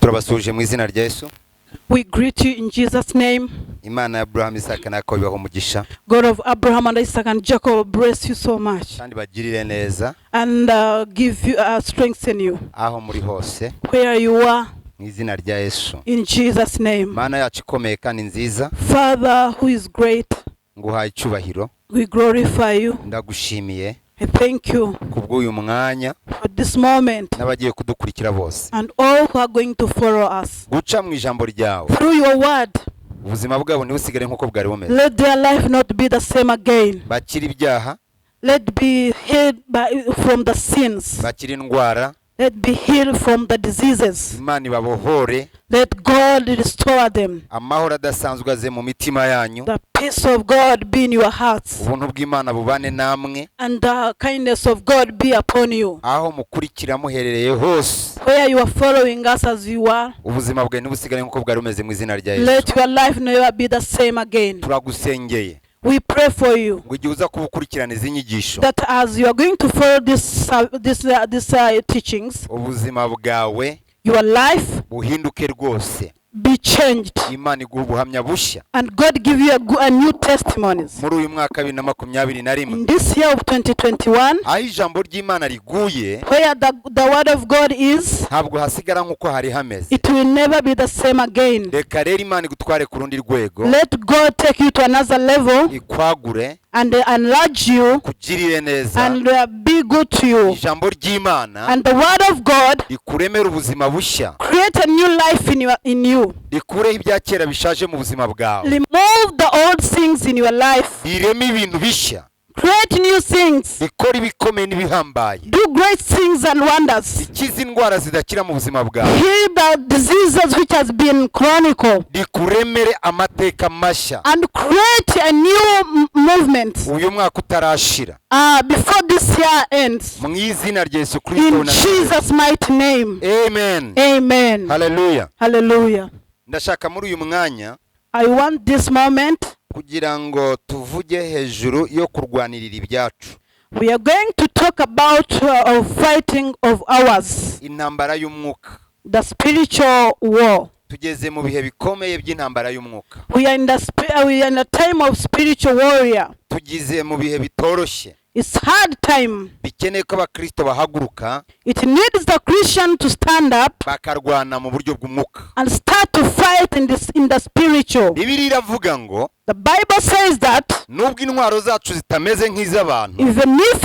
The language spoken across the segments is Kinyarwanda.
turabasuje mu izina rya Yesu. We greet you in Jesus' name. Imana ya Abraham, Isaka na Yakobo ibahe umugisha. God of Abraham and Isaac and Jacob bless you so much Kandi bagirire neza and give you strengthen you aho muri hose where you are mu izina rya Yesu. in Jesus' name. Mana yacu ikomeye kandi nziza, Father who is great, nguhaye icyubahiro, we glorify you. ndagushimiye I thank you kubw'uyu mwanya for this moment n'abagiye kudukurikira bose, and all who are going to follow us guca mu ijambo ryawe through your word. ubuzima bwabo ntibusigare nk'uko bwari bumeze, Let their life not be the same again. bakira ibyaha, Let be healed from the sins. bakira indwara, Let be healed from the diseases. Imana ibabohore, Let God restore them. amahoro adasanzwe aze mu mitima yanyu, The peace of God be in your hearts. ubuntu bw'Imana bubane namwe And the kindness of God be upon you. aho mukurikira muherereye hose, Where you are following us as you are, ubuzima bwawe ntibusigare nk'uko bwari bumeze mu izina rya Yesu. let your life never be the same again. Turagusengeye We pray for you ngo igihe uza kubukurikirana izi nyigisho, that as you are going to follow these teachings, ubuzima bwawe your life buhinduke rwose, be changed Imana iguha ubuhamya bushya and God give you a new testimonies. muri uyu mwaka 2021, In this year of 2021, aho ijambo ry'Imana riguye where the word of God is, ntabwo hasigara nk'uko hari hameze. it will never be the same again. Reka rero Imana igutware ku rundi rwego, Let God take you to another level ikwagure, and enlarge you kugirire neza, and be good to you. ijambo ry'Imana And the word of God rikuremera ubuzima bushya, create a new life in you. rikureho ibya kera bishaje mu buzima bwawe, Remove the old things in your life. rireme ibintu bishya, Create new things. rikora ibikomeye n'ibihambaye, Do great things and wonders. ikiza indwara zidakira mu buzima bwawe, Heal the diseases which has been chronic rikuremere amateka mashya and create a new movement uyu mwaka utarashira, before this year ends. mu izina rya Yesu Kristo In wa Nazareti. Jesus' mighty name. Amen. Amen. Hallelujah. Hallelujah. Ndashaka muri uyu mwanya I want this moment. kugira ngo tuvuge hejuru yo kurwanirira ibyacu, We are going to talk about fighting of ours, intambara y'umwuka. the spiritual war. Tugeze mu bihe bikomeye by'intambara y'umwuka, We are in a time of spiritual warrior. tugize mu bihe bitoroshye, It's hard time. bikeneye ko abakristo bahaguruka It needs the Christian to stand up bakarwana mu buryo bw'umwuka. and start to fight in the spiritual. Bibiliya iravuga ngo The Bible says that nubwo intwaro zacu zitameze nk'iz'abantu, even if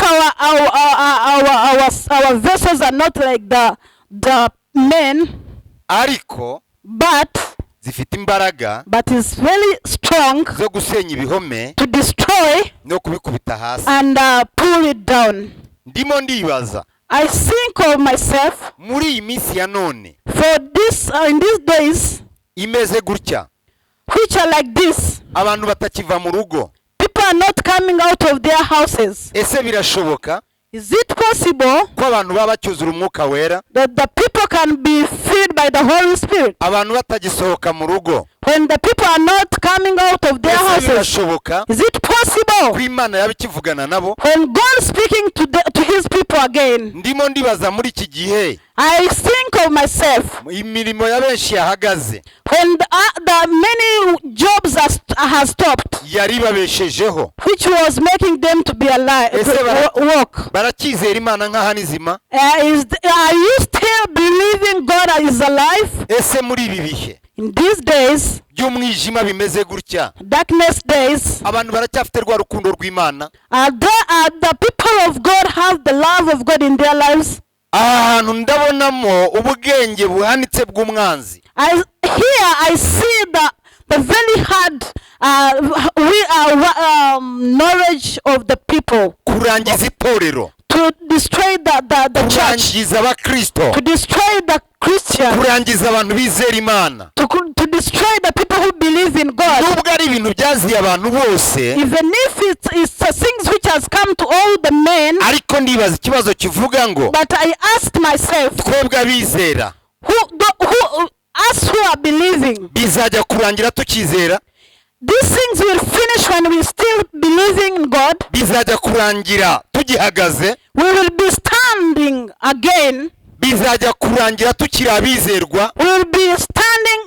our vessels are not like the men, ariko but zifite imbaraga is very strong zo gusenya ibihome to destroy no kubikubita hasi. and pull it down. Ndimo ndibaza I think of myself muri iyi minsi ya none for this in these days imeze gutya, which are like this. abantu batakiva mu rugo. People are not coming out of their houses. Ese birashoboka Is it possible ko abantu baba bacyuzura umwuka wera, that the people can be filled by the Holy Spirit abantu batagisohoka mu rugo? when the people are not coming out of their Ese houses? birashoboka Is it ko possible Imana yaba ikivugana nabo? when God speaking to his people again? Ndimo ndibaza muri iki gihe I think of myself imirimo ya benshi yahagaze, when the many jobs has stopped, yari babeshejeho, which was making them to be alive, to walk. barakizera Imana nk'aho nizima. Are you still believing God is alive? Ese muri ibi bihe In these days, by'umwijima bimeze gutya, darkness days, abantu baracyafite rwa rukundo rw'Imana? are the people of God have the love of God in their lives? Aha hantu ndabonamo ubwenge buhanitse bw'umwanzi. I see the very hard knowledge of the people Kurangiza itorero, to destroy the church, kurangiza abakristo, to destroy the Christians, kurangiza abantu bizera Imana. to destroy the people who believe in God. Nubwo ari ibintu byaziye abantu bose, Even if it's things which has come to all the men, ariko ndibaza ikibazo kivuga ngo but I asked myself, twebwe abizera us who are believing, bizajya kurangira tukizera, these things will finish when we still believing in God. bizajya kurangira tugihagaze, We will be standing again bizajya kurangira tukiri abizerwa. We'll be standing,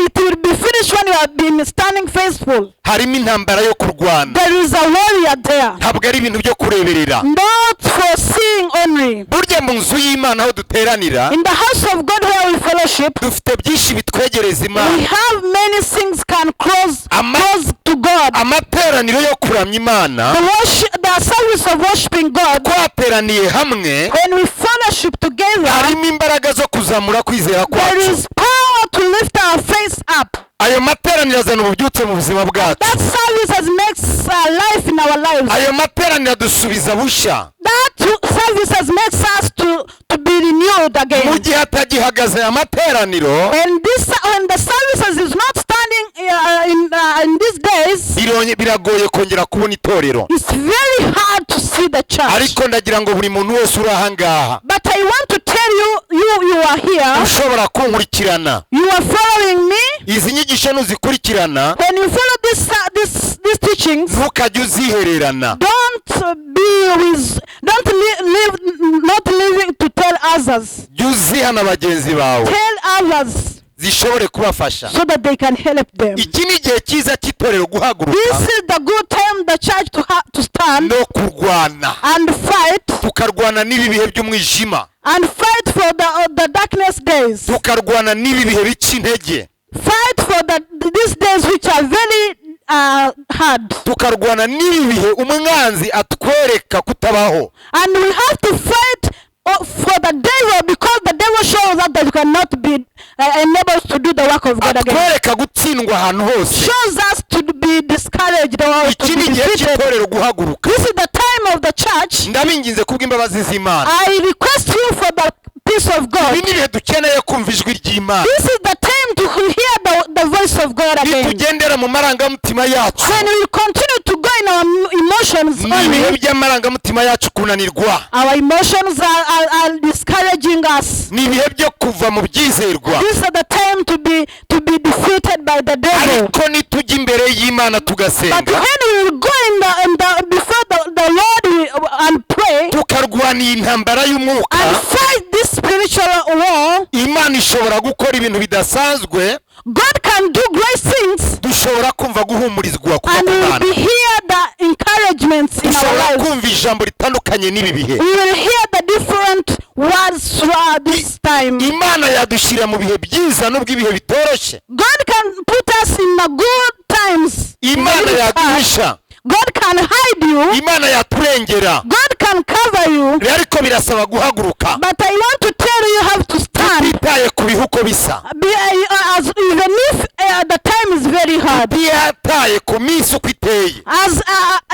it will be finished when you have been standing faithful. Harimo intambara yo kurwana, There is a warrior there. ntabwo ari ibintu byo kureberera. Not for seeing only. Burya mu nzu y'Imana aho duteranira In the house of God where we fellowship, dufite byinshi bitwegereza we Imana. have many things can close to God. Amateraniro yo kuramya Imana, The service of worshiping God, twateraniye hamwe, when we fellowship together, harimo imbaraga zo kuzamura kwizera there kwacu. is power to lift our face up. Ayo materaniro azana ububyutse mu buzima bwacu. That service makes life in our lives. Ayo materaniro adusubiza bushya. That services makes us to be renewed Mu again. gihe atagihagaze aya materaniro, When the services is not standing in these days, biragoye kongera kubona itorero. it's very hard to see the church. Ariko ndagira ngo buri muntu wese uri aha ngaha But I want to tell you are here. ushobora kunkurikirana, You are following me. izi nyigisho nuzikurikirana, When you follow these teachings, ntukajye uzihererana. not leaving to tell others. Jya uzihana bagenzi bawe Tell others zishobore kubafasha. so that they can help them. Iki ni igihe cyiza cy'itorero guhaguruka This is the good time the church to stand no kurwana, and fight tukarwana n'ibi bihe by'umwijima, for the darkness days. tukarwana n'ibi bihe bica intege, Fight for these days which are very hard. tukarwana n'ibi bihe umwanzi atwereka kutabaho. And we have to fight for the devil, because the devil shows us that you cannot be enabled to do the work of God again. Atwereka gutsindwa ahantu hose. Shows us to be discouraged or to Iki ni be igihe defeated. cy'itorero guhaguruka. This is the time of the church. Ndabinginze kubw'imbabazi z'Imana. I request you for the peace of God. Ibi ni ibihe dukeneye kumva ijwi ry'Imana. This is the time to hear the voice of God again. Nitugendera mu marangamutima yacu, When we continue to go in our emotions ni ibihe only, by'amarangamutima yacu kunanirwa, our emotions are discouraging us. ni ibihe byo kuva mu byizerwa. This is the time to be defeated by the devil. Ariko nitujya imbere y'Imana But tugasenga, when we will go before the Lord and pray tukarwana iyi ntambara y'umwuka, and fight this spiritual war, Imana ishobora gukora ibintu bidasanzwe. God can do great things, Dushobora kumva guhumurizwa kuva and ku we will Mana. hear the encouragements in our Dushobora lives. kumva ijambo ritandukanye n'ibi bihe. We will hear the different words throughout this time. Imana yadushyira mu bihe byiza nubwo ibihe bitoroshye. God can put us in the good times. Imana yaduhisha, God can hide you. Imana yaturengera. God can cover you. Ariko birasaba guhaguruka, But I want to tell you, you have to stand. twitaye ku bihe uko bisa, Even if the time is very hard. twitaye ku minsi uko iteye,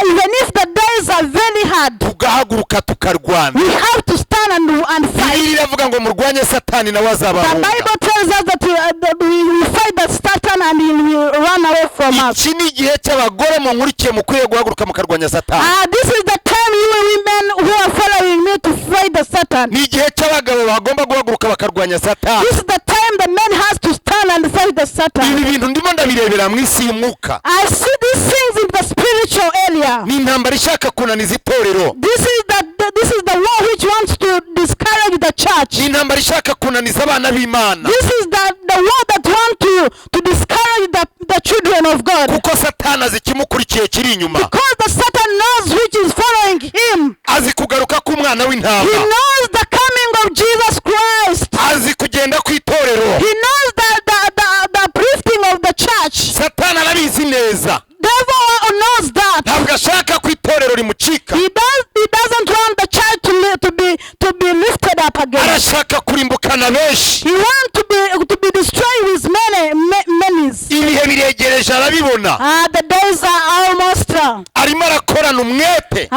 Even if the days are very hard. tugahaguruka tukarwana. We have to stand and fight. Bibiliya iravuga ngo murwanye Satani nawe The azabahunga. Bible tells us that we will fight the Satan and he will run away from us. Iki ni igihe cy'abagore munkurikiye mukwiye guhaguruka mukarwanya Satani. This is the time you women who are following me to fight the Satan. Ni igihe cy'abagabo bagomba guhaguruka bakarwanya Satani. This is the time the man has to stand and fight the Satan. Ibi bintu ndimo ndabirebera mu isi y'umwuka. I see these things in the spiritual area. Ni intambara ishaka kunaniza itorero. This is the war which wants to discourage the church. Ni intambara ishaka kunaniza abana b'Imana. This is the war that wants to discourage the children of God. Kuko Satani azi ikimukurikiye kiri inyuma. Because the Satan knows which is following him. Azi kugaruka k'umwana He w'intama. knows the coming of Jesus Christ. Azi kugenda kw'itorero. He knows the uplifting of the church. Satani arabizi neza. Devil knows that. Ntabwo ashaka ko itorero rimucika. He doesn't want the church to be lifted up again. Arashaka kurimbukana benshi. He wants to be destroyed with many. Ibihe biregereje arabibona. The days are almost. Arimo arakorana umwete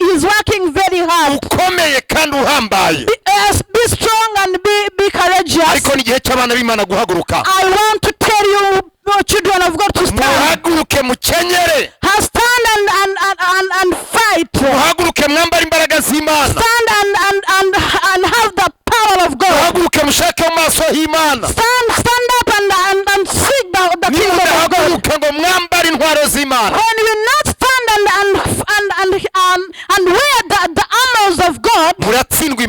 He's working very hard. ukomeye kandi uhambaye. Be strong and be courageous. Ariko ni igihe cy'abana b'Imana guhaguruka. I want to tell you, children of God, to stand. Muhaguruke mukenyere. Stand and fight. Muhaguruke mwambare imbaraga z'Imana. Stand and have the power of God. Muhaguruke mushake mu maso h'Imana. Stand up and seek the kingdom of God. Nimudahaguruka ngo mwambare intwaro z'Imana. When we not stand and wear the armors of God, muratsindwa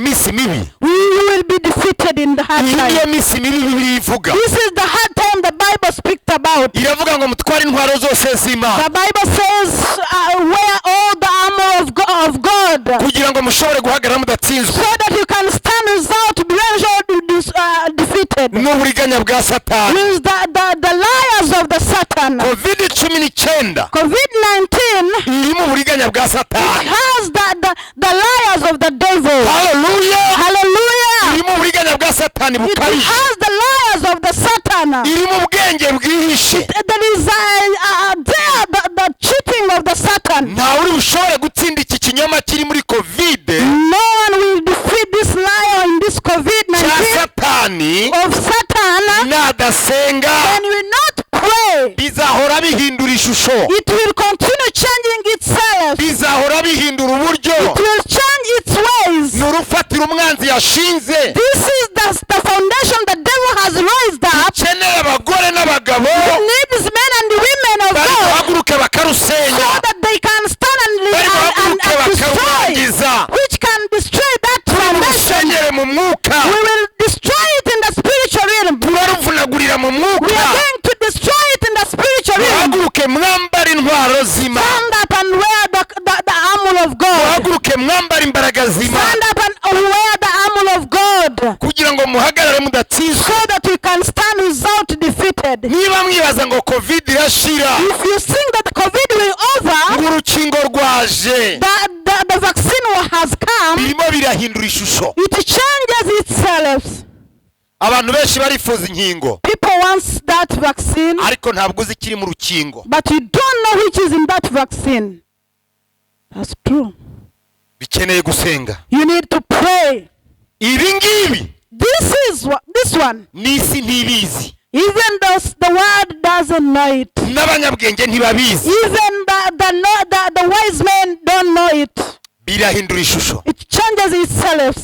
niyo time. minsi mibi Bibiliya ivuga. This is the hard time the Bible speaks about. Iravuga ngo mutware intwaro zose z'Imana The Bible says, wear all the armor of God, kugira ngo mushobore guhagarara mudatsinzwe so that you can stand without to be defeated. n'uburiganya bwa Satani. With the liars of the Satan. COVID-19 COVID-19 irimo uburiganya bwa Satani. has the liars of the devil. Hallelujah. Hallelujah. Irimo uburiganya bwa Satani It bukabije. has the liars of the Satan. Irimo ubwenge bwihishe. There is the cheating of the Satan. Ntawe uri bushobore gutsinda iki kinyoma kiri muri COVID No one will defeat this liar in this cya COVID-19 Satani of Satan nadasenga. when we not pray. Bizahora bihindura ishusho, It will continue changing itself. bizahora bihindura uburyo. It will change its ways. Ni urufatiro umwanzi yashinze. This is the foundation the devil has raised up. Ukeneye abagore n'abagabo He needs men and women of bari God guhaguruke so bakarusenya, that they can stand bari and guhaguruke destroy, bakarurangiza. which can destroy that foundation. Musenyere mu mwuka, We will destroy it in the spiritual realm. turaruvunagurira mu We mwuka. are going to destroy it in the spiritual realm. Muhaguruke mwambare intwaro z'Imana, Stand up and wear the armor of God. muhaguruke mwambare imbaraga z'Imana Stand up and wear the armor of God, kugira ngo muhagarare mudatsinzwe. so that we can stand without defeated. Niba mwibaza ngo COVID irashira, If you think that COVID will over, ngo urukingo rwaje, the vaccine has come, birimo birahindura ishusho. it changes itself. Abantu benshi barifuza inkingo, People want that vaccine, ariko ntabwo uzi ikiri mu rukingo. but you don't know which is in that vaccine. That's true. Bikeneye gusenga. You need to pray. Ibi ngibi This one, n'isi ntibizi, even though the world doesn't know it, n'abanyabwenge ntibabizi. even the wise men don't know it. Birahindura ishusho, It changes itself.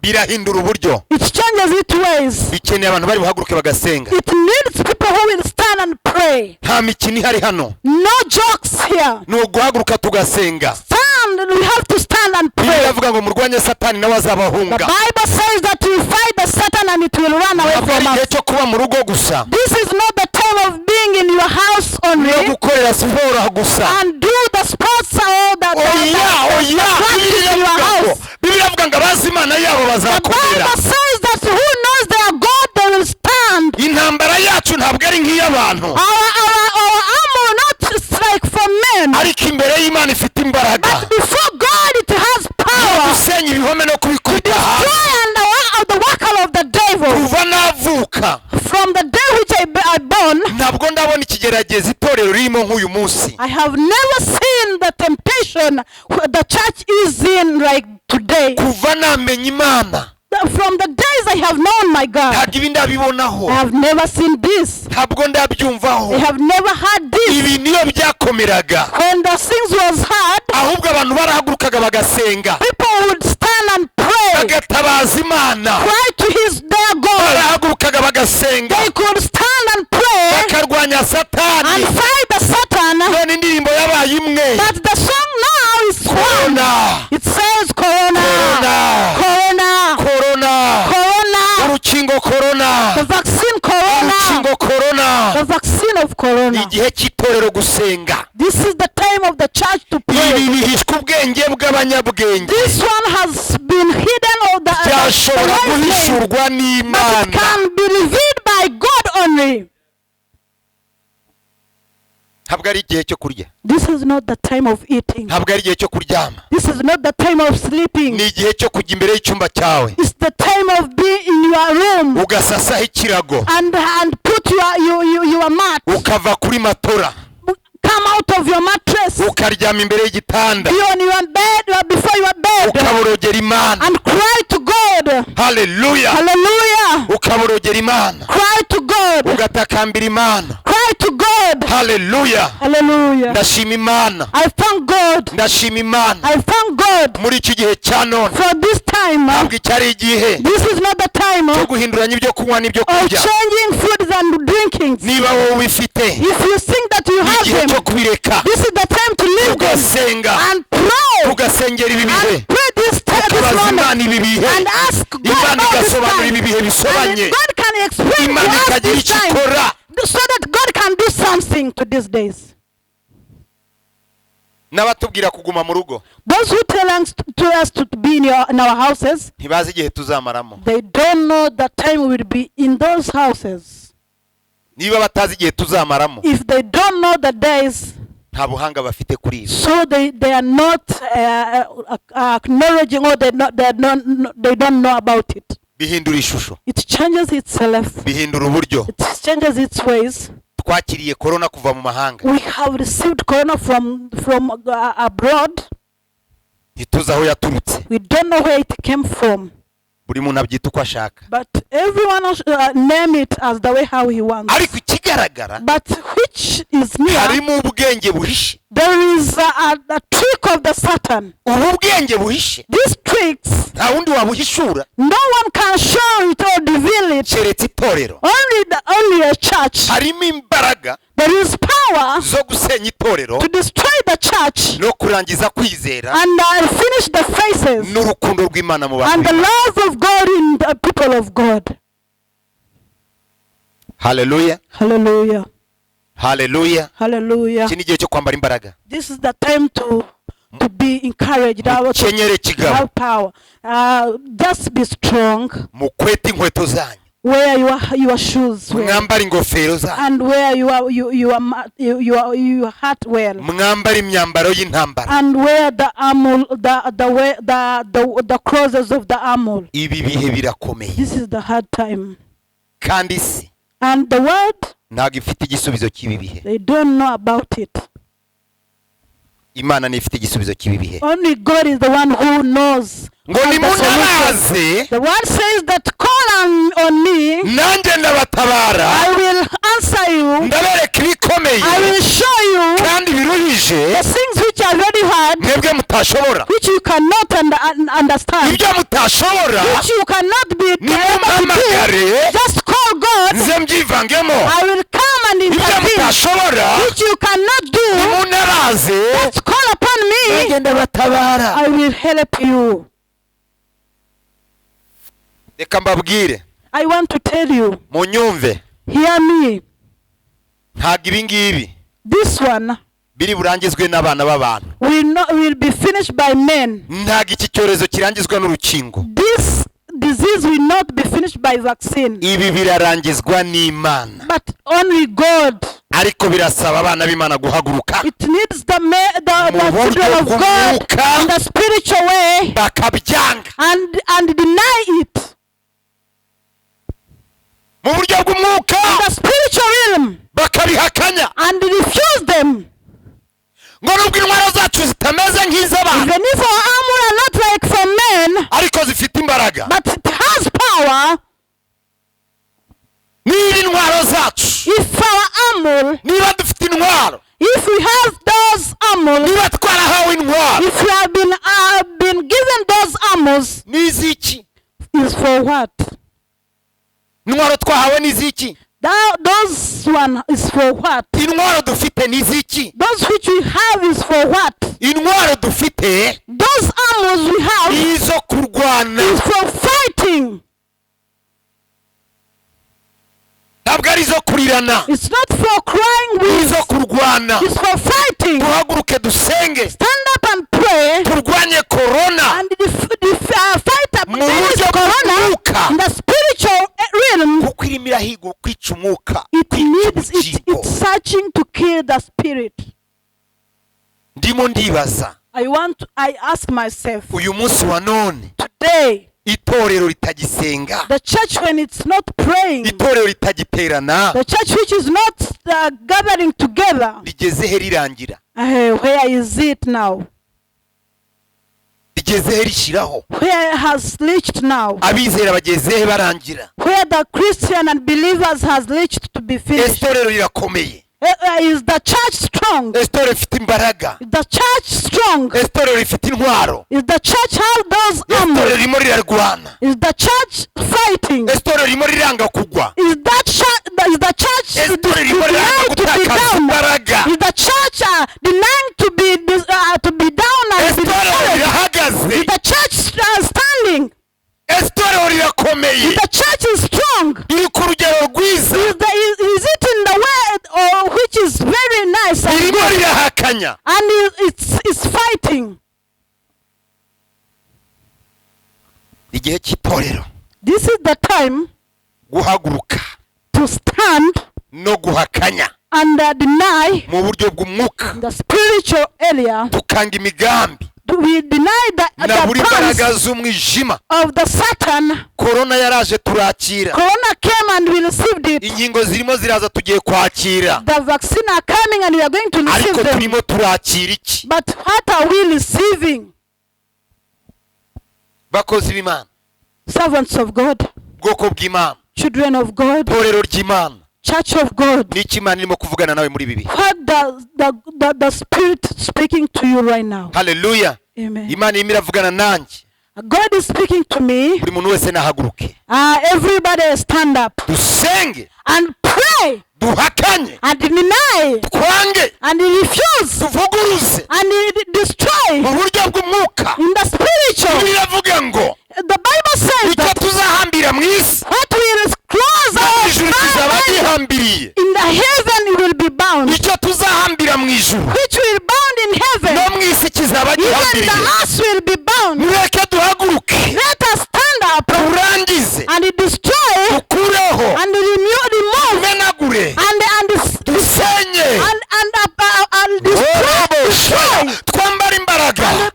birahindura uburyo. It changes its ways. Bikeneye abantu bari buhaguruke bagasenga. It needs people who will stand and pray. Nta mikino ihari hano, No jokes here. ni uguhaguruka tugasenga. Stand, we have to stand and Bibiliya pray. iravuga ngo murwanye Satani nawe The azabahunga. Bible says that you fight the Satan and it will run away Ntabwo ari from igihe us. cyo kuba mu rugo gusa This is not the time of being in your house no only gukorera siporo gusa. and do the sports or the Oya, practice in your house. Bibiliya iravuga ngo abazi Imana yabo The bazakomera. Bible says that who knows their God, they will stand. Intambara yacu ntabwo ari nk'iy'abantu, Our armor not strike from men, ariko imbere y'Imana ifite imbaraga. but before God it has power. Gusenya ibihome no kubikubita hasi. Destroy and the worker of the devil. Kuva navuka From the day which I born, ntabwo ndabona ikigeragezo itorero ririmo nk'uyu munsi. I have never seen the temptation the church is in like today. Kuva namenya Imana From the days I have known my God, ntabwo ibi ndabibonaho, I have never seen this. ntabwo ndabyumvaho. I have never heard this. Ibi niyo byakomeraga, When the things was hard, ahubwo abantu barahagurukaga bagasenga, people would stand and pray, bagatabaza Imana. cry to their God. Barahagurukaga bagasenga, They could stand and pray bakarwanya and Satani. fight the Satan. None indirimbo yabaye imwe. But the song now is one. Corona, It says Corona, Corona, Corona, Corona, Corona, urukingo Corona, the vaccine Corona, urukingo Corona. the vaccine of Corona. Igihe cy'itorero gusenga. This is the time of the church to Ibi pray. bihishwe ubwenge bw'abanyabwenge, This one has been hidden of the byashobora wise men, guhishurwa but it n'Imana. can be revealed by God only. Ntabwo ari igihe cyo kurya, This is not the time of eating. ntabwo ari igihe cyo kuryama, This is not the time of sleeping. ni igihe cyo kujya imbere y'icyumba cyawe It's the time of being in your room ugasasaho ikirago, and put your mat. ukava kuri matora, Come out of your mattress. ukaryama imbere y'igitanda, Be on your bed before your bed ukaborogera Imana. and cry to God. Haleluya, Hallelujah. ukaborogera Imana, Cry to God. ugatakambira Imana. Cry to God. Haleluya, Hallelujah. ndashima Imana, I thank God. ndashima Imana. I thank God Muri iki gihe cya none for this time. ntabwo icyari igihe This is not the time cyo of guhinduranya ibyo kunywa n'ibyo kurya. changing foods and drinkings. Niba wowe ubifite, If you think that you ni have igihe cyo them, kubireka, this is the time to leave them tugasenga, and pray ugasengera ibi bihe and pray this ukabaza moment Imana ibi bihe and ask God Imana about this igasobanura ibi time. bihe bisobanye And God can explain to Imana us ikagira this icyo time ikora so that God can do something to these days. n'abatubwira kuguma mu rugo Those who tell us to be in our houses, ntibazi igihe tuzamaramo. they don't know the time we will be in those houses. Niba batazi igihe tuzamaramo If they don't know the days, nta buhanga bafite kuri ibi. so they are not acknowledging, or they don't know about it. Bihindura ishusho, It changes itself. bihindura uburyo. It changes its ways. Twakiriye corona kuva mu mahanga, We have received corona from abroad. ntituzi aho yaturutse. We don't know where it came from. Buri muntu abyita uko ashaka, But everyone name it as the way how he wants. ariko ikigaragara But which is near, harimo ubwenge buhishe. there is a trick of the Satan. Ubu bwenge buhishe These tricks, nta wundi wabuhishura no one can show it or reveal it. keretse itorero. Only a church. Harimo imbaraga There is power zo gusenya itorero to destroy the church no kurangiza kwizera and finish the faces n'urukundo rw'Imana mu and the bantu. love of God in the people of God. Haleluya, Hallelujah. haleluya. Hallelujah. Iki ni igihe cyo kwambara imbaraga. This is the time to be encouraged, to Kenyere kigabo, have power. Just be strong. mukwete inkweto zanyu, Wear your shoes well, mwambare ingofero zanyu, and wear your hat well, mwambare imyambaro y'intambara. and wear the armor, the clothes of the armor. Ibi bihe birakomeye This is the hard time, kandi isi and the world, ntabwo ifite igisubizo cy'ibi bihe. they don't know about it. Imana niyo ifite igisubizo cy'ibi bihe. Only God is the one who knows. Ngo nimunabaze The word says that call on me, nanjye ndabatabara, I will answer you, ndabereka ibikomeye I will show you kandi biruhije the things which are very hard, mwebwe mutashobora. which you cannot understand, Ibyo mutashobora which you cannot be able to do. nimumpamagare Just call God, nze mbyivangemo. I will come and Ibyo intervene. mutashobora Which you cannot do, nimunabaze just call upon me, nanjye ndabatabara. I will help you. Reka mbabwire I want to tell you, munyumve, hear me, ntabwo ibi ngibi this one biri burangizwe n'abana b'abantu. will be finished by men. Ntabwo iki cyorezo kirangizwa n'urukingo. This disease will not be finished by vaccine, Ibi birarangizwa n'Imana, but only God. ariko birasaba abana b'Imana guhaguruka It needs the mu buryo children of God bw'umwuka in the spiritual way bakabyanga, and deny it. mu buryo bw'umwuka In the spiritual realm bakabihakanya. and refuse them. Ngo nubwo intwaro zacu zitameze nk'iz'abantu Even if our armor are not like for men, ariko zifite imbaraga. but it has power. Niba intwaro zacu, If our armor, niba dufite intwaro, if we have those armor, niba twarahawe intwaro, if we have been given those armors, ni iziki? is for what? Intwaro twahawe ni iziki? Those one is for what? Intwaro dufite ni iziki? Those which we have is for what? Intwaro dufite Those armors we have ni izo kurwana, is for fighting. ntabwo ari izo kurirana, It's not for crying ni with. izo kurwana. It's for fighting. Duhaguruke dusenge, Stand up and pray turwanye korona and fight mu against buryo corona bw'umwuka, in the spiritual realm. kuko irimo irahiga kwica umwuka, It kwica needs ubugingo. it's searching to kill the spirit. Ndimo ndibaza I ask myself uyu munsi wa none, today, itorero ritagisenga, the church when it's not praying, itorero ritagiterana, the church which is not gathering together, rigeze he rirangira? where is it now? Rigeze he rishiraho? Where it has reached now? Abizera bageze he barangira? Where the Christian and believers has reached to be finished? Itorero rirakomeye, Is the church strong? itorero rifite imbaraga, Is the church strong? itorero rifite intwaro, Is the church have those itorero armor? ririmo rirarwana, Is the church fighting? itorero ririmo riranga kugwa, Is the church itorero ririmo riranga denying to be gutakaza down? imbaraga, Is the church denying to be down and be itorero discouraged? the time guhaguruka to stand no guhakanya and deny mu buryo bw'umwuka the spiritual area. tukanga imigambi We deny na buri the mbaraga plans z'umwijima. of the Satan. Korona yaraje turakira, Corona came and we received it. inkingo zirimo ziraza tugiye kwakira, The vaccine are coming and we are going to receive ariko them. turimo turakira iki? But what are we receiving? Bakozi b'Imana, Servants of God, bwoko bw'Imana, children of God, torero ry'Imana, church of God. ni iki Imana irimo kuvugana nawe muri bibi? What the Spirit speaking to you right now. Haleluya. Amen. Imana irimo iravugana nanjye, God is speaking to me. buri muntu wese nahaguruke Everybody stand up dusenge, and pray duhakanye, and deny twange, and refuse tuvuguruze and destroy mu buryo bw'umwuka. in the spiritual. Biravuga ngo The Bible says icyo that tuzahambira mu isi what will close mu ijuru kizaba our gihambiriye, in the heaven it will be bound, icyo tuzahambira mu ijuru which will bound in heaven. no mu isi kizaba Even gihambiriye. the earth will be bound. Mureke duhaguruke Let us stand up turangize, and destroy dukureho, and remove tumenagure, and dusenye, destroy. twambare imbaraga,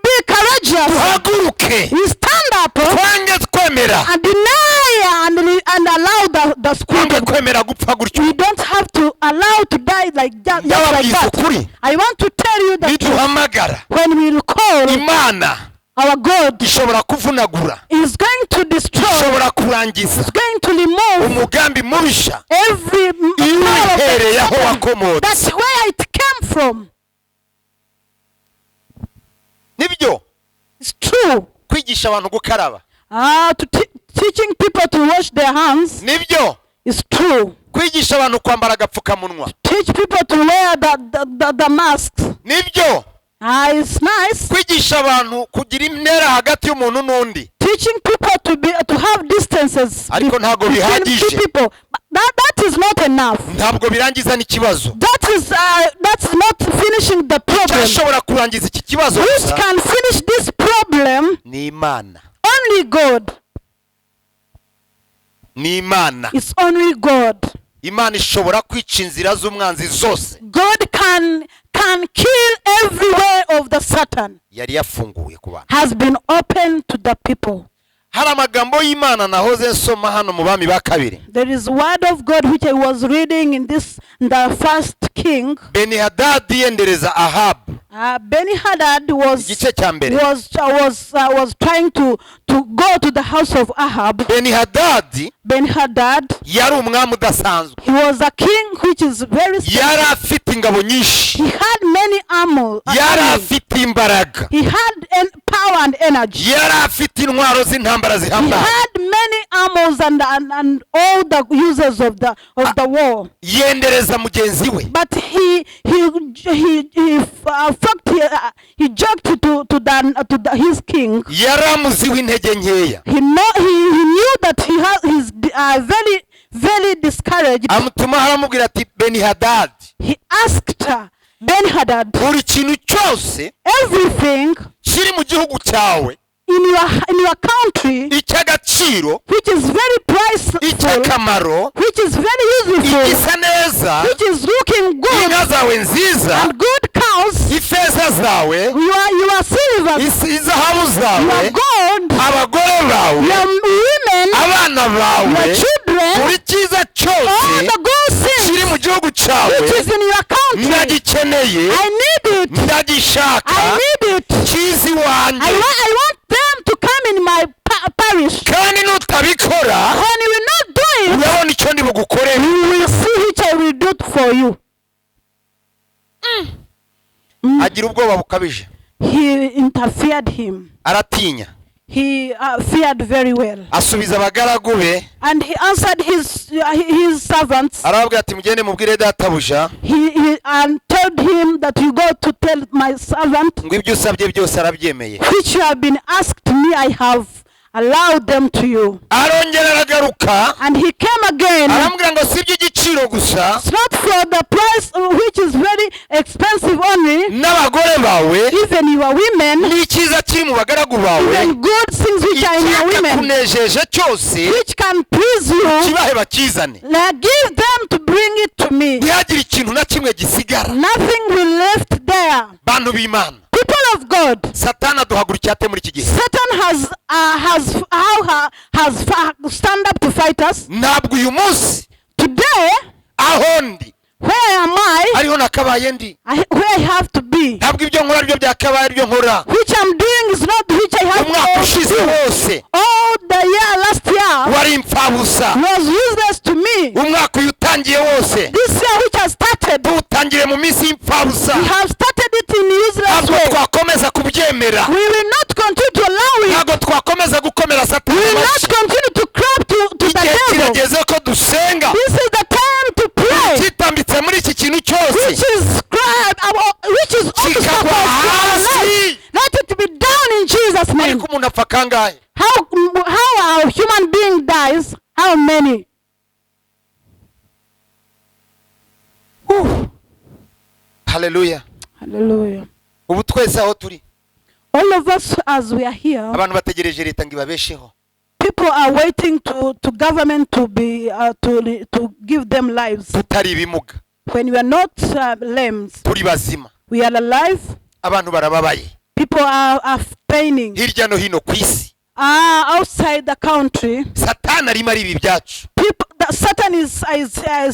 Be courageous. duhaguruke, We stand up twange twemera, and deny and allow the twange spirit. kwemera gupfa gutyo. We don't have to allow to die like that. Just like Ndababwiza ukuri, that. I want to tell you that niduhamagara when we call Imana our God ishobora kuvunagura, is going to destroy, ishobora kurangiza is going to remove umugambi mubisha every power of iwihereye the aho Satan. wakomotse. That's where it came from. Nibyo It's true. kwigisha abantu gukaraba, Teaching people to wash their hands nibyo is true. kwigisha abantu kwambara agapfukamunwa, Teach people to wear the masks. nibyo It's nice. kwigisha abantu kugira intera hagati y'umuntu n'undi, Teaching people to have distances ariko ntabwo between bihagije, two people. But that is not enough. ntabwo birangiza n'ikibazo. That's not finishing the problem. Cyashobora kurangiza iki kibazo Which gusa can finish this problem? ni Imana, Only God. ni Imana. It's only God. Imana ishobora kwica inzira z'umwanzi zose. God can kill every way of the Satan. Yari yafunguye ku bantu. Has been open to the people. Hari amagambo y'Imana nahoze nsoma hano mu bami ba kabiri. There is word of God which I was reading in the first king. Benihadadi yendereza Ahabu, Benihadad was igice cya mbere. was trying to go to the house of Ahab. Benihadadi Benihadad, yari umwami udasanzwe, he was a king which is very yari special. afite ingabo nyinshi, He had many armor. yari afite imbaraga, He had power and energy. yari afite intwaro z'intambara He zihambaye, had many armors and all the uses of the war. yendereza mugenzi we. But he joked to his king. Yari amuziho intege nkeya, He knew that he's very discouraged. amutuma aramubwira ati Benihadadi, He asked Ben-Hadad, buri kintu cyose everything kiri mu gihugu cyawe in your country icy'agaciro, which is very priceful, icy'akamaro, which is very useful, igisa neza, which is looking good, inka zawe nziza, and good cows, ifeza zawe, your silver, izahabu your zawe, gold, abagore bawe, your women, abana bawe, your children, buri cyiza all cyose the good kiri things mu gihugu cyawe which is in your country. ndagikeneye, I need it. ndagishaka, I need it. kizi wanjye, I want them to come in my parish. kandi nutabikora When you will not do it, urabona icyo ndi bugukorere. you will see which I will do for you. Agira ubwoba bukabije, He interfered him. aratinya, He feared very well. asubiza abagaragu be, And he answered his servants. arababwira ati mugende mubwire databuja He told him that you go to tell my servant, ngo ibyo usabye byose arabyemeye. which you have been asked me, I have allowed them to you. Arongera aragaruka And he came again. aramubwira ngo si iby'igiciro gusa, It's not for the price which is very expensive only, n'abagore bawe even your women, n'icyiza kiri mu bagaragu bawe even good things which are in your women, kunejeje cyose which can please you, kibahe bakizane, give them to bring it to me. ntihagire ikintu na kimwe gisigara. Nothing will left there. bantu b'Imana, People of God, satani aduhagurukiye ate muri iki gihe? Satan has stand up to fight us. ntabwo uyu munsi Today, aho ndi where am I? ariho nakabaye ndi, Where I have to be. ntabwo ibyo nkora aribyo byakabaye aribyo nkora. Which I'm doing is not which I have umwaka ushize to do. wose All the year, last year, wari impfabusa. was useless to me. umwaka uyu utangiye wose This year which has started, tuwutangire mu minsi y'impfabusa. we have started it in useless ntabwo way. twakomeza kubyemera, We will not continue to allow it. ntabwo twakomeza gukomera We satani will not amashyi. continue to crap to the igihe devil. kirageze ko dusenga. This is the time to pray. kitambitse muri iki kintu cyose Which is scribe, which is kikagwa hasi. let it be done in Jesus' name. ariko umuntu apfa kangahe? How a human being dies? How many? haleluya. Hallelujah. ubu twese aho turi, All of us as we are here, abantu bategereje leta ngo ibabesheho. people are waiting to government to be to give them lives. tutari ibimuga, When we are not lame, turi bazima, we are alive. abantu barababaye People are paining. hirya no hino ku isi. Outside the country, satani arimo ari ibi byacu, Satan is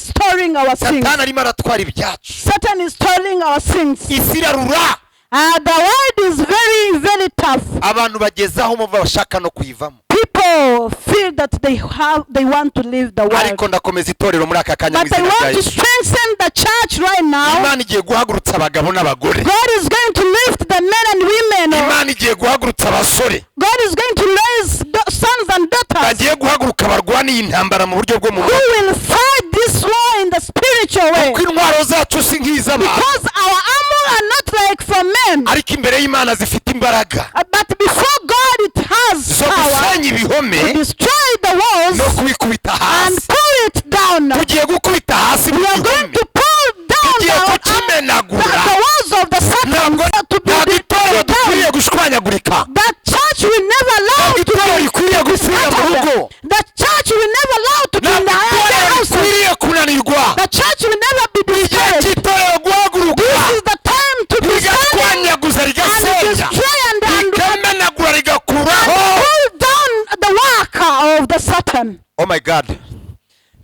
storing our things. satani arimo aratwara ibyacu. Satan is storing our things. isi irarura, The world is very, very tough. abantu bagezaho muva bashaka no kuyivamo. People feel that they want to leave the world. ariko ndakomeza itorero muri aka kanya mu But I izina rya want to Yesu. strengthen the church right now. imana igiye guhagurutsa abagabo n'abagore, God is going to lift the men and women. imana igiye guhagurutsa abasore God is going to raise sons and daughters bagiye guhaguruka barwana iyi ntambara mu buryo bwo mu who will fight this war in the spiritual way. kuko intwaro zacu si nk'iz'abantu, Because our armor are not like for men. ariko imbere y'imana zifite imbaraga But before God it has zo power gusenya to ibihome destroy the no walls kubikubita and hasi. pull it down. tugiye gukubita hasi We are going igihome, to pull down tugiye kukimenagura. the walls of the Satan ntabwo to be ntabwo itorero dukwiriye down. gushwanyagurika, The church will never allow ntabwo to itorero be rikwiriye gusubira mu rugo, The church will never allow to be in ntabwo the itorero houses. rikwiriye kunanirwa. The church will never be igihe destroyed. cy'itorero guhaguruka This is the time to be standing rigashwanyaguza and rigasenya destroy and rikamenagura rigakuraho. pull down the worker of the Satan. Oh my God,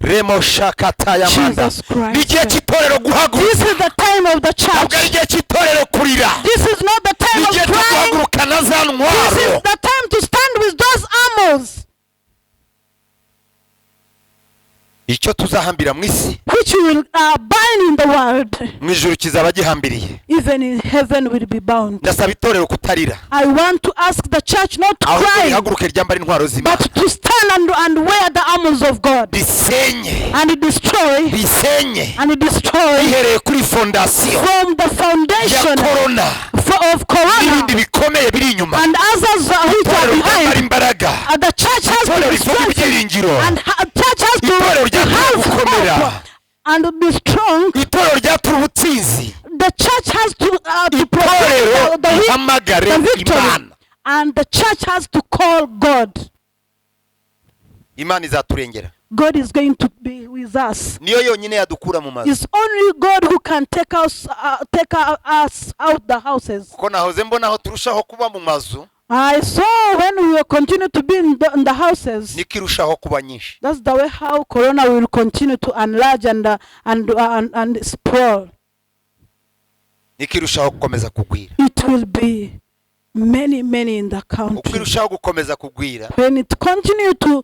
remo shakata ya manda. Jesus Christ. ni igihe cy'itorero This guhaguruka, is the time of the ntabwo ari church. igihe cy'itorero kurira, This is not the ni time of igihe cyo crying. guhaguruka na za This ntwaro. is the time to stand with those armors icyo tuzahambira mu isi, which will bind in the world. mu ijuru kizaba gihambiriye. Even in heaven will be bound. ndasaba itorero kutarira, I want to ask the church not to ahubwo cry, rihaguruke ryambara intwaro z'Imana, but to stand and wear the armors of God risenye and destroy risenye and destroy rihereye kuri fondasiyo from the ya foundation korona of corona n'ibindi bikomeye biri inyuma. and others which are itorero ryambara behind. imbaraga, The church has to itorero be rivuga strong ibyiringiro, and church has itorero to ryatura have gukomera, hope and be strong. itorero ryatura ubutsinzi, The church has to itorero proclaim the rihamagare victory, Imana. and the church has to call God. Imana izaturengera, God is going to be with us. niyo yonyine yadukura mu mazu. It's only God who can take us out the houses. kuko nahoze mbona aho turushaho kuba mu mazu I saw when we will continue to be in the houses. niko irushaho kuba nyinshi. That's the way how Corona will continue to enlarge and sprawl. niko irushaho gukomeza kugwira. It will be many in the uko country. irushaho gukomeza kugwira, When it continue to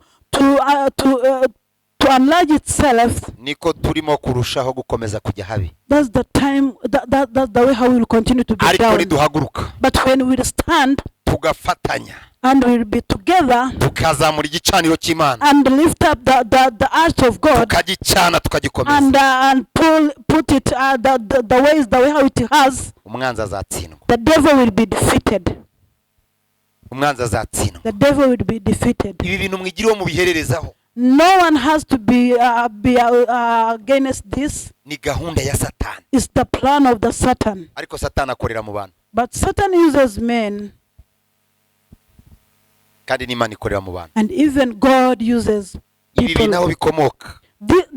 enlarge itself, niko turimo kurushaho gukomeza kujya habi. that's the time. That's the way how we will continue to be ariko down. niduhaguruka But when we stand tugafatanya and we'll be together tukazamura igicaniro cy'Imana, and lift up the arch of God tukagicana tukagikomeza, and put it the way how it has, umwanzi azatsindwa, the devil will be defeated. umwanzi azatsindwa. The devil will be defeated. ibi bintu mwigiriwe mu bihererezaho, No one has to be against this. ni gahunda ya Satani, It's the plan of the Satan. ariko Satani akorera mu bantu But Satan uses men, kandi n'Imana ikorera mu bantu. and even God uses Ibi bintu aho people. bikomoka,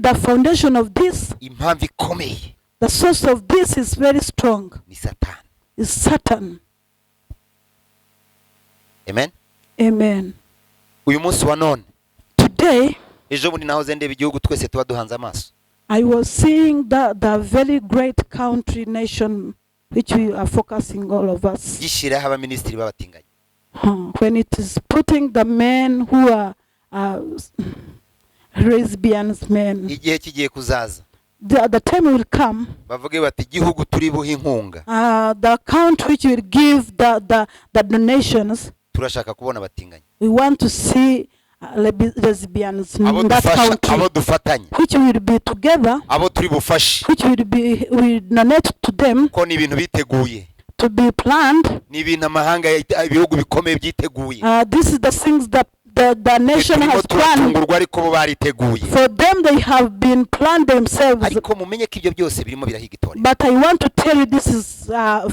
The foundation of this, impamvu ikomeye the source of this is very strong. ni Satani. Is Satan. Amen. Amen. Uyu munsi wa none, Today, ejo bundi nahoze ndeba igihugu twese tuba duhanze amaso, I was seeing the very great country, nation, which we are focusing all of us. gishyiraho abaminisitiri b'abatinganyi. When it is putting the men who are lesbians men, Igihe kigiye kuzaza the time will come, bavuge bati igihugu turi buhe inkunga, the account which will give the donations, turashaka kubona abatinganyi, we want to see lesbians abo in that dufasha, abo country, dufatanye, which will be together, abo turi bufashe, which we donate to them, ko ni ibintu biteguye, to be planned. ni ibintu amahanga ibihugu bikomeye byiteguye. This is the things that the nation Turimo has planned. turatungurwa ariko bo bariteguye. For them, they have been planned themselves. Ariko mumenye ko ibyo byose birimo birahiga itorero. But I want to tell you, this is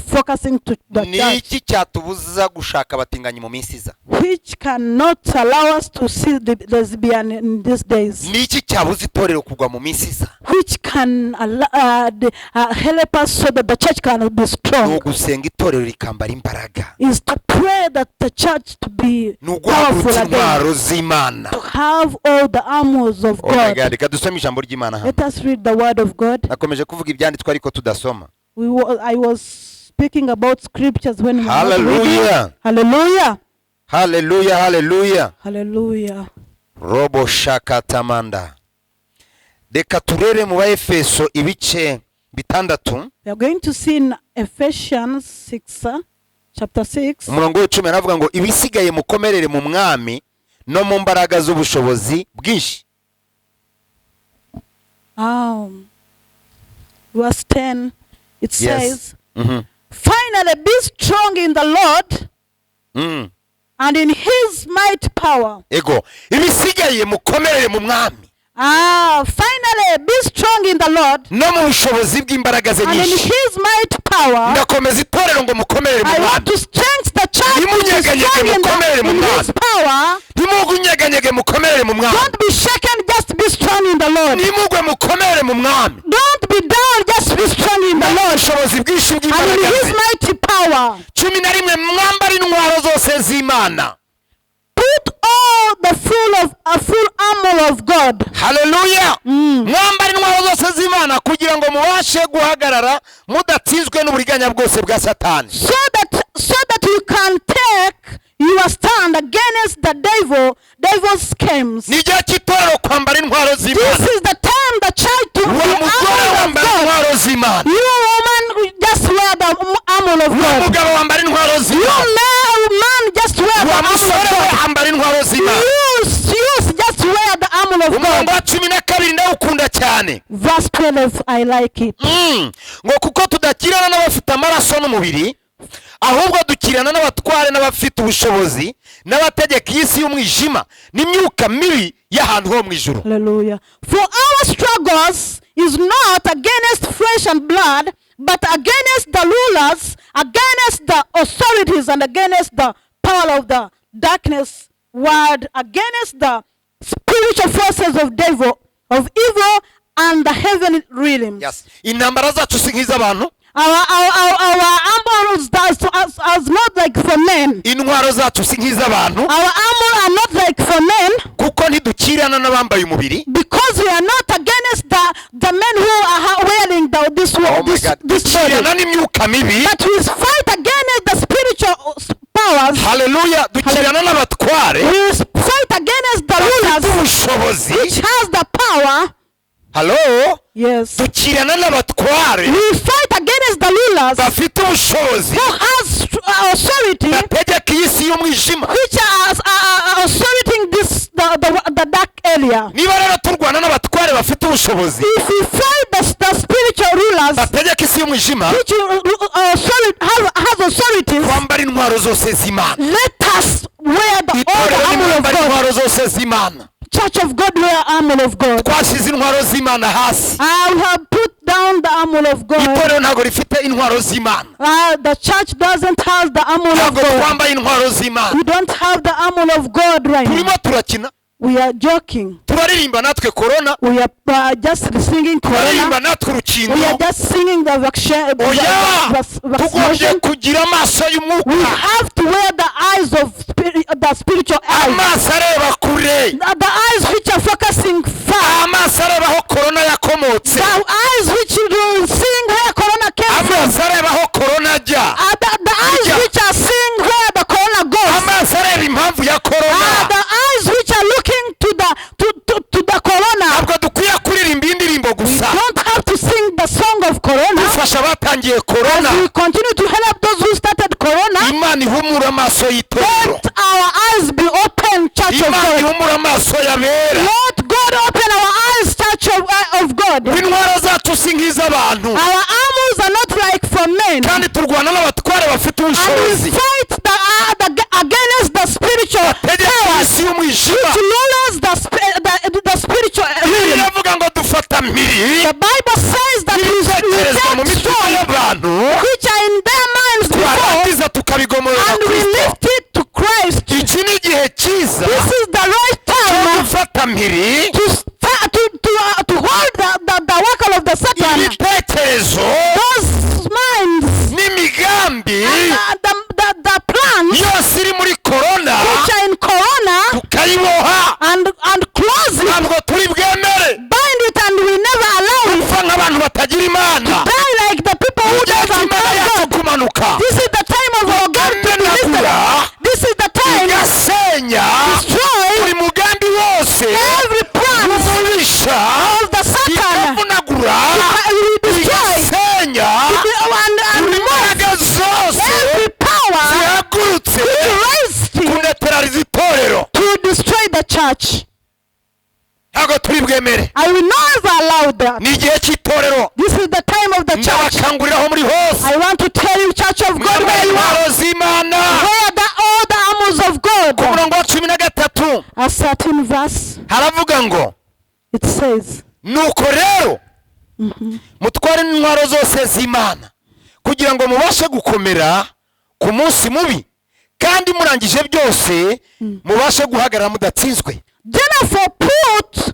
focusing to the Ni church, iki cyatubuza gushaka abatinganyi mu minsi iza? which cannot allow us to see the lesbian in these days, Ni iki cyabuza itorero kugwa mu minsi iza? which can help us so that the church can be Ni strong. ugusenga itorero rikambara imbaraga, Is to pray that the church to be ni powerful uguhagurutsa again, intwaro z'Imana. to have all the armors of Oh my God. God, reka dusome ijambo ry'Imana hano. Let us read the word of God. Nakomeje kuvuga ibyanditswe ariko tudasoma. I was speaking about scriptures when we were not reading. Hallelujah. Hallelujah. Hallelujah, hallelujah. Hallelujah. Robo shakatamanda. Reka turere mu Baefeso ibice bitandatu. We are going to see in Ephesians 6, chapter 6. Umurongo w'10 aravuga ngo ibisigaye mukomerere mu mwami no mu mbaraga z'ubushobozi bwinshi. Verse 10, it says, Mhm. Finally be strong in the Lord Mm. and in his mighty power. Ego ibisigaye mukomerere mu mwami Finally be strong in the Lord no mu bushobozi bw'imbaraga ze and in nyinshi. his mighty power. Ndakomeza itorero ngo mukomerere mu I want mwami. to strengthen the church to be Nimunyeganyege strong mukomere mu in mwami. his power. Ntimugunyeganyege mukomerere mu mwami. Don't be shaken, just be strong in the Lord. Nimugwe mukomerere mu mwami. Don't be down, just be strong in the Lord. Ubushobozi bwinshi And in bw'imbaraga his ze. mighty power. 11 mwambara intwaro zose z'Imana. Put all the full armor of God. Hallelujah. Mwambara intwaro zose z'Imana kugira ngo mubashe guhagarara mudatsinzwe n'uburiganya bwose bwa Satani. So that you can take your stand against the devil's schemes. Ni igihe cy'itorero kwambara intwaro This z'Imana. is the time the child to Wa be mugore armor of wambara God. intwaro z'Imana. You woman just wear the armor of Wa God. mugabo wambara intwaro You z'Imana. man just wear the Wa armor musore of we God. ambara intwaro z'Imana. You just wear the armor of Umurongo God. wa 12 ndawukunda cyane. Verse 12, I like it. Ngo kuko tudakirana n'abafite amaraso n'umubiri, ahubwo dukirana n'abatware n'abafite ubushobozi n'abategeka iy'isi y'umwijima n'imyuka mibi y'ahantu ho mu ijuru. Hallelujah. For our struggles is not against flesh and blood, but against the rulers, against the authorities, and against the power of the darkness world, against the spiritual forces of evil and the heavenly realms. Yes. Intambara zacu si nk'iz'abantu. Our armor is not like for men. Intwaro zacu si nk'iz'abantu. Our armor are not like for men, Kuko ntidukirana n'abambaye umubiri. because we are not against the men who are wearing this Oh my God. body. Dukirana n'imyuka mibi. But we fight against the spiritual powers. Hallelujah. Dukirana n'abatware We fight against the bafite rulers, ubushobozi. which has the power. Hello. Yes. Dukirana n'abatware We fight against the rulers bafite ubushobozi who has authority, bategeka iy'isi y'umwijima. which are authority the dark area. Niba rero turwana n'abatware bafite ubushobozi If we fight the spiritual rulers, bategeka isi y'umwijima, which has authority, twambara intwaro zose z'Imana. let us wear all the Itorero armor of nimwambara God. intwaro zose z'Imana. church of God wear armor of God. twashyize intwaro z'imana hasi. I have put down the armor of God. itorero ntabwo rifite intwaro z'imana. The church doesn't have the armor of ntabwo God. twambaye intwaro z'imana. We don't have the armor of God right now. turimo turakina, We are joking. turaririmba natwe korona, We are just singing turaririmba Corona. natwe urukingo. We are just singing the oya, tugombye vaccination. kugira amaso We y'umwuka, have to wear the eyes of the spiritual eyes. amaso areba kure, The eyes which are focusing far. amaso areba aho korona yakomotse, The eyes which will seeing where Corona came from. amaso areba aho korona ajya, The eyes Yeah. which are seeing where the Corona goes. amaso areba impamvu ya korona. The eyes which are looking to the Corona. ntabwo dukwiye kuririmba indirimbo gusa, Don't have to sing the song of Corona. dufasha abatangiye As korona. we continue to help those who started Corona, imana ihumura amaso y'itorero, let our eyes be open, Church of imana God. ihumura amaso y'abera. Let God open our eyes, Church of God. intwaro zacu si nk'iz'abantu, Our arms are not like for men. kandi turwana n'abatware bafite And we ubushobozi fight against the spiritual tegeka powers isi y'umwijima. to lose the spiritual realm. iravuga ngo dufata mpiri The Bible says that we ibitekerezwa mu take mitima stone y'abantu, which are in their minds before, twarangiza tukabigomorera and we kristo. lift it to Christ. iki ni igihe cyiza This is the right cyo time gufata mpiri to hold the work of the Satan. ibitekerezo Those minds, n'imigambi the plans yose iri muri korona, which are in Corona, tukayiboha. and close it, ntabwo turi bwemere bind it, and we never allow it. gupfa nk'abantu batagira imana. Die like the people who igihe doesn't cy'imana have yacu God. kumanuka This is the time of our God to be lifted ikamenagura, up. This is the time to igasenya destroy buri mugambi wose every plan w'umubisha, of the Satan. ikavunagura, We destroy igasenya and buri remove mbaraga zose every power zihagurutse raised kuneterariza itorero. to destroy the church. ntabwo turi bwemere. I will never allow that. ni igihe cy'itorero, This is the time of the church. ndabakangurira aho muri hose, I want to tell you, Church of God, mwambaye where you are. intwaro z'imana. Wear all the armors of ku God. murongo wa 13 A certain verse, haravuga ngo it says, nuko rero mutware intwaro zose z'imana kugira ngo mubashe gukomera ku munsi mubi, kandi murangije byose mubashe guhagarara mudatsinzwe. therefore put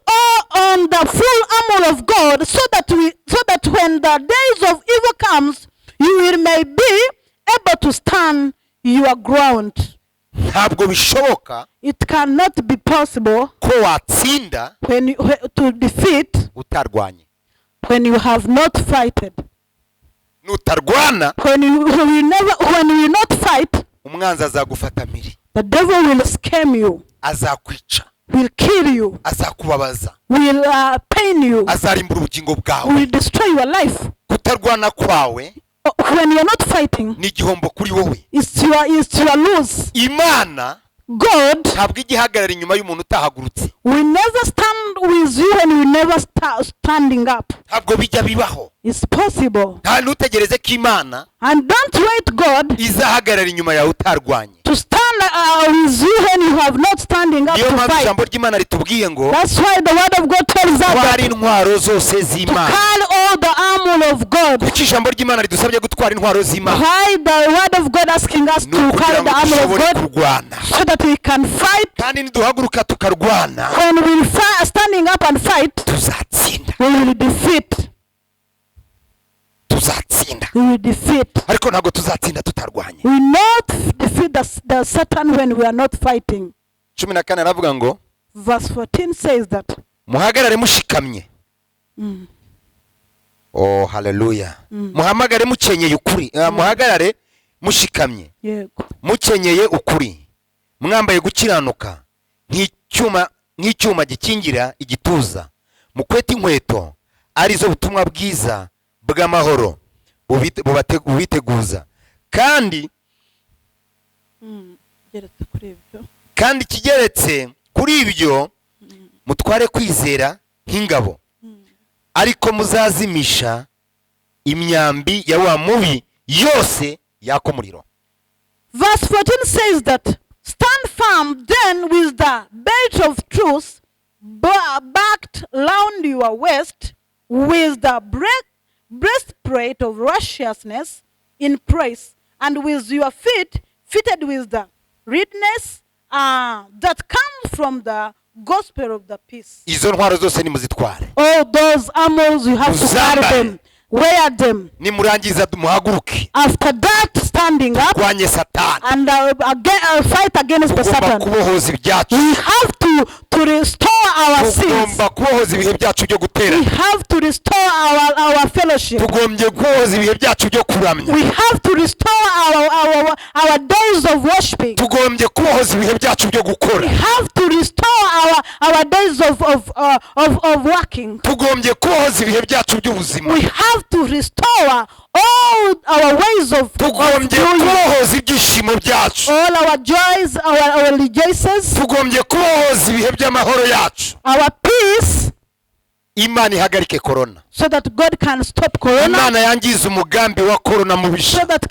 all on the full armor of God, so that when the days of evil comes, you may be able to stand your ground. ntabwo bishoboka It cannot be possible ko watsinda to defeat utarwanye. when you have not fighted. nutarwana When you not fight, umwanzi azagufata mpiri, the devil will scam you, azakwica, will kill you, azakubabaza, will pain you, azarimbura ubugingo bwawe. will destroy your life. kutarwana kwawe When you're not fighting, ni igihombo kuri wowe. it's your lose. imana God ntabwo ijya ihagarara inyuma y'umuntu utahagurutse, will never stand with you when you never standing up. ntabwo bijya bibaho. It's possible. nta ntutegereze ko imana And don't wait God izahagarara inyuma yawe utarwanye. to stand with you when you have not standing up niyo to mpamvu fight. ijambo ry'imana ritubwiye ngo That's why the word of God tells us twara that intwaro zose to z'imana. carry all the armor of God. kuki ijambo ry'imana ridusabye gutwara intwaro z'imana? Why the word of God asking us ni to ukugira carry ngo the armor of dushobore God kurwana, so that we can fight. kandi niduhaguruka tukarwana When we standing up and fight, tuzatsinda, we will defeat. tuzatsinda. We will defeat. ariko ntabwo tuzatsinda tutarwanye. We will not defeat the Satan when we are not fighting. 14 aravuga ngo Verse 14 says that. muhagarare mushikamye. oh haleluya. muhamagare mukenyeye ukuri, muhagarare mushikamye, Yego. mukenyeye ukuri, mwambaye gukiranuka nk'icyuma gikingira igituza, mukwete inkweto arizo butumwa bwiza bw'amahoro bubiteguza, kandi kigeretse kuri ibyo mutware kwizera nk'ingabo, ariko muzazimisha imyambi ya wa mubi yose yaka umuriro. Verse 14 says that Stand firm then with the belt of truth backed round your waist, with the breastplate of righteousness in praise, and with your feet fitted with the readiness that comes from the gospel of the peace. izo ntwaro zose nimuzitware. All those armors, you have to carry them, wear them. Nimurangiza muhaguruke After that, standing up twanye satani. and fight against the Tugomba Satan. kubohoza ibyacu. We have to restore our sins. Tugomba kubohoza ibihe byacu byo gutera. We have to restore our fellowship. Tugombye kubohoza ibihe byacu byo kuramya. We have to restore our days of worshiping. Tugombye kubohoza ibihe byacu byo We gukora. have to restore our days of working. Tugombye kubohoza ibihe byacu by'ubuzima. We have to restore all our ways of Tugombye doing, kubohoza ibyishimo byacu. all our joys, our rejoices, Tugombye kubohoza ibihe by'amahoro yacu. our peace, Imana ihagarike korona. so that God can stop corona, Imana yangiza umugambi wa korona mu bisha. so that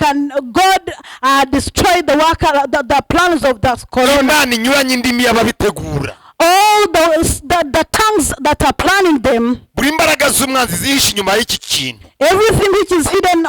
God destroy the plans of the corona. Imana inyuranye indimi y'ababitegura. All the tongues that are planning them, Buri imbaraga z'umwanzi zihishe inyuma y'iki kintu everything which is hidden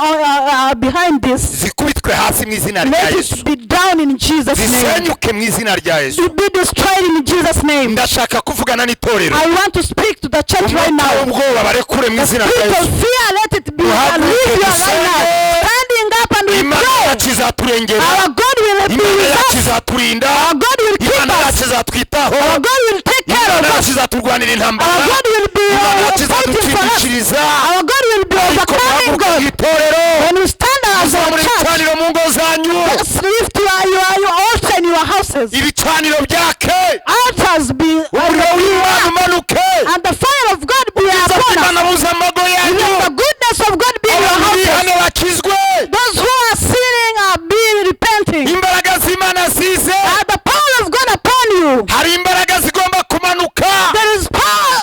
behind this, zikubitwe hasi mu izina rya let Yesu. it be down in Jesus' name. Zisenyuke mu izina rya Yesu. Be destroyed in Jesus' name. Ndashaka kuvugana n'itorero. I want to speak to the church right Umwuka now. w'ubwoba barekure mu The izina rya spirit of Yesu. fear, let it be Uhaguruke leave you right dusenge. now. Standing up and we Imana pray. yacu izaturengera. Our God will be Imana with yacu us. izaturinda. Our God will keep Imana yacu us. izatwitaho. Our God will take care Imana of yacu us. izaturwanira intambara. Our God will be Imana yacu fighting for us. izadutwikiriza. Our God will be Ariko overcoming muhaguruke God. mw'itorero. When we stand as a Muzamure church, ibicaniro mu ngo zanyu. let's lift your altar in your houses. Ibicaniro byake. Altars be Umuriro w'Imana umanuke. and the fire of God be Iza upon us. Imana buze amago Even yanyu. the goodness of God be in your Abantu houses. bihane bakizwe. Those who are sinning are being repenting. Imbaraga z'Imana zize. The power of God upon you. Hari imbaraga zigomba kumanuka. There is power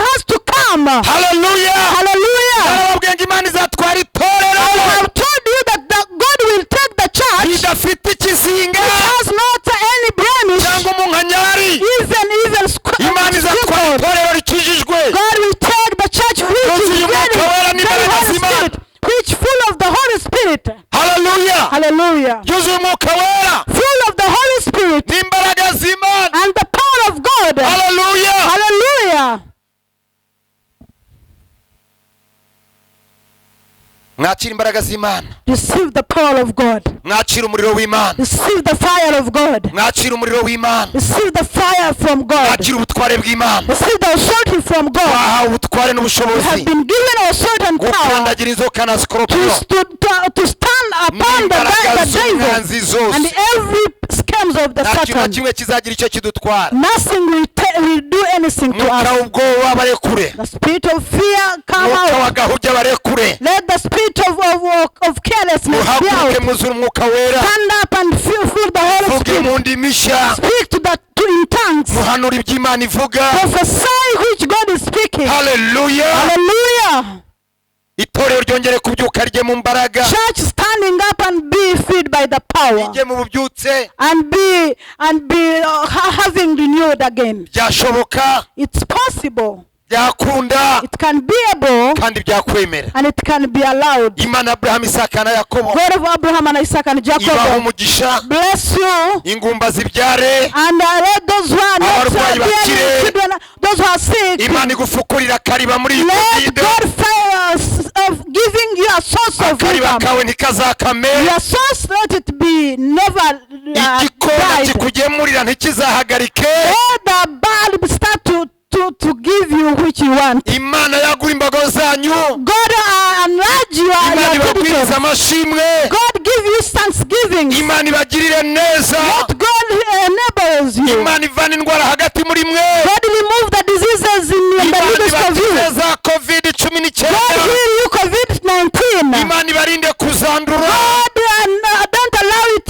has to come. Haleluya. Hallelujah. Narababwiye ngo Imana izatwara itorero. I have told you that God will take the church. Ridafite ikizinga. It has not any blemish. Cyangwa umunkanyari. Even Imana izatwara square. itorero rikijijwe. God will take the church which is Yuzuye umwuka wera very n'imbaraga Holy z'Imana. Spirit, which full of the Holy Spirit. Haleluya. Hallelujah. Yuzuye umwuka wera Full of the Holy Spirit n'imbaraga z'Imana. and the power of God. Haleluya. Hallelujah. Mwakira imbaraga z'Imana. Receive the power of God. Mwakira umuriro w'Imana. Receive the fire of God. Mwakira umuriro w'Imana. Receive the fire from God. Mwakira ubutware bw'Imana. Receive the authority from God. Wahawe ubutware You have n'ubushobozi been given authority and power gukandagira inzoka na sikorupiyo to stand upon n'imbaraga the devil z'umwanzi zose. and every schemes of the Nta kintu na Satan. kimwe kizagira icyo kidutwara. Nothing will do anything to Mwuka us. w'ubwoba barekure. The spirit of fear come Mwuka out. wa gahujya barekure. Let the spirit of carelessness be Muhaguruke out. mwuzure umwuka wera. Stand up and feel the Holy Vuge Spirit. mu ndimi nshya. Speak in tongues. Muhanura iby'Imana ivuga. Prophesy which God is speaking. Haleluya. Hallelujah. Itorero ryongere kubyuka rye mu mbaraga. Church standing up and be filled by the power Rijye mu bubyutse. and be having renewed again. Byashoboka. It's possible. Byakunda. It can be able Kandi byakwemera. and it can be allowed. Imana Abrahamu, Isaka na Yakobo God of Abraham and Isaac and ibaha Jacob, umugisha. bless you. Ingumba zibyare. And let those who are not Abarwayi bakire. bearing children, those who are sick, Imana igufukurira kariba muri iyi let kovide. God fire of giving you a source of Akariba income. kawe ntikazakame. Your source, let it be never Igikona died. kikugemurira ntikizahagarike. Let the bulb start to give you which you want. Imana yagura imbago zanyu. God enlarge Imana your ibabwiriza territory. amashimwe. God give you thanksgiving. Imana ibagirire neza. Let God enables you. Imana ivana indwara hagati muri mwe. God remove the diseases in the Imana midst of you. ibakize za covid cumi God n'icyenda. heal you COVID-19. Imana ibarinde kuzandura. God don't allow it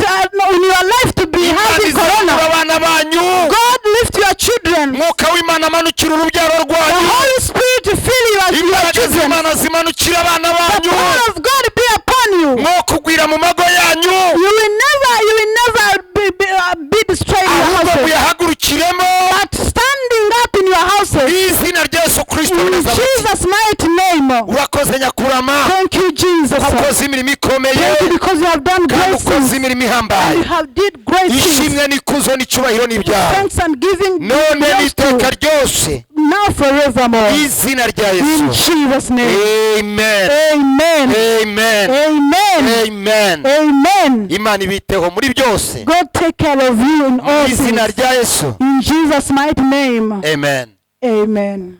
in your life to be Imana having izandura corona. abana banyu. God lift your children. Mwuka w'Imana amanukira urubyaro The rwanyu. Holy Spirit fill your Imbaraga children. z'Imana zimanukira abana The banyu. power of God be upon you. Mwo kugwira mu mago yanyu. You will never be houses. muyahagurukiremo But standing up in your houses. izina rya Yesu Kristo w'i In Nazareti. Jesus' mighty name. urakoze nyakurama, Thank you, Jesus. wakoze imirimo ikomeye Thank you because you have done kandi great ukoze things. imirimo And ihambaye. you have did great things. ishimwe n'ikuzo n'icyubahiro n'ibyaha Thanks and giving none belongs to n'iteka you, ryose now forevermore. izina rya In Yesu. Jesus' name. Amen. Amen. Amen. Amen. Amen. Amen. Imana ibiteho muri byose God take care of you in all izina things. rya Yesu. In Jesus' mighty name. Amen. Amen.